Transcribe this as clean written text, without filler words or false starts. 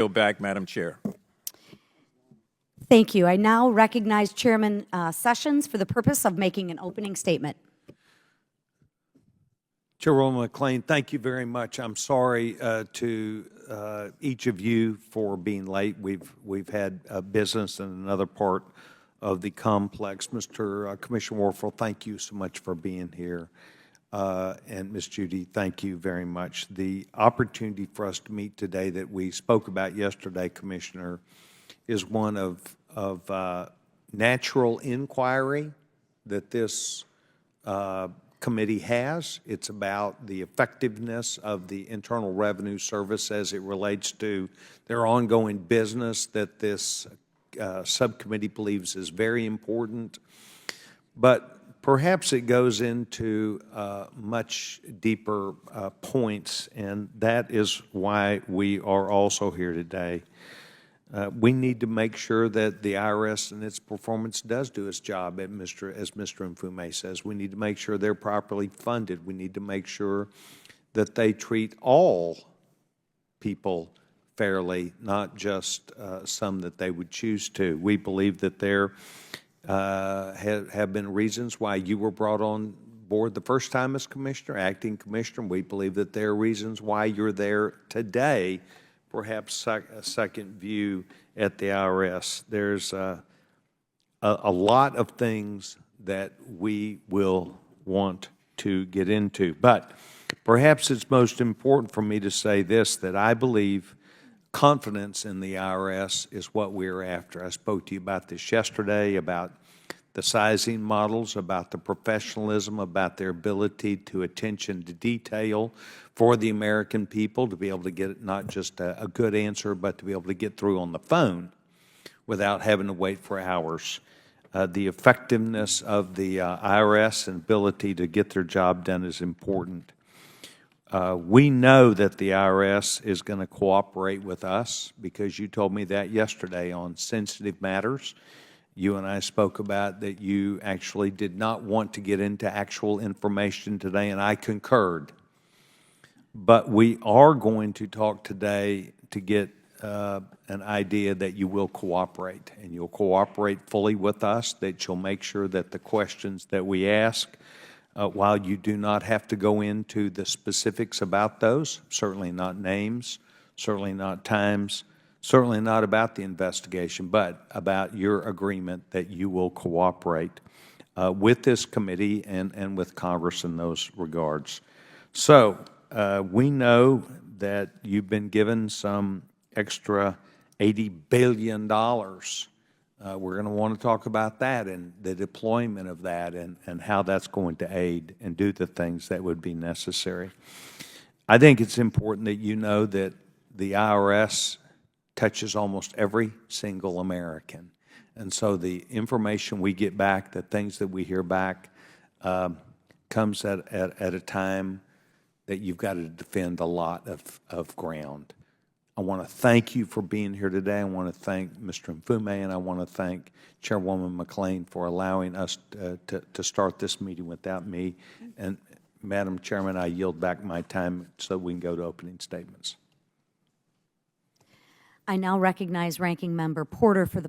Go back, Madam Chair. Thank you. I now recognize Chairman Sessions for the purpose of making an opening statement. Chairwoman McLean, thank you very much. I'm sorry to each of you for being late. We've had business in another part of the complex. Mr. Commissioner Warfel, thank you so much for being here. And Ms. Judy, thank you very much. The opportunity for us to meet today that we spoke about yesterday, Commissioner, is one of natural inquiry that this committee has. It's about the effectiveness of the Internal Revenue Service as it relates to their ongoing business that this subcommittee believes is very important. But perhaps it goes into much deeper points, and that is why we are also here today. We need to make sure that the IRS and its performance does do its job, as Mr. Mfume says. We need to make sure they're properly funded. We need to make sure that they treat all people fairly, not just some that they would choose to. We believe that there have been reasons why you were brought on board the first time as commissioner, acting commissioner. We believe that there are reasons why you're there today, perhaps a second view at the IRS. There's a lot of things that we will want to get into. But perhaps it's most important for me to say this, that I believe confidence in the IRS is what we're after. I spoke to you about this yesterday, about the sizing models, about the professionalism, about their ability to attention to detail for the American people, to be able to get not just a good answer, but to be able to get through on the phone without having to wait for hours. The effectiveness of the IRS and ability to get their job done is important. We know that the IRS is going to cooperate with us because you told me that yesterday on sensitive matters. You and I spoke about that you actually did not want to get into actual information today, and I concurred. But we are going to talk today to get an idea that you will cooperate, and you'll cooperate fully with us, that you'll make sure that the questions that we ask, while you do not have to go into the specifics about those, certainly not names, certainly not times, certainly not about the investigation, but about your agreement that you will cooperate with this committee and with Congress in those regards. So we know that you've been given some extra $80 billion. We're going to want to talk about that and the deployment of that and how that's going to aid and do the things that would be necessary. I think it's important that you know that the IRS touches almost every single American. And so the information we get back, the things that we hear back, comes at a time that you've got to defend a lot of ground. I want to thank you for being here today. I want to thank Mr. Mfume, and I want to thank Chairwoman McLean for allowing us to start this meeting without me. And Madam Chairman, I yield back my time so we can go to opening statements. I now recognize Ranking Member Porter for the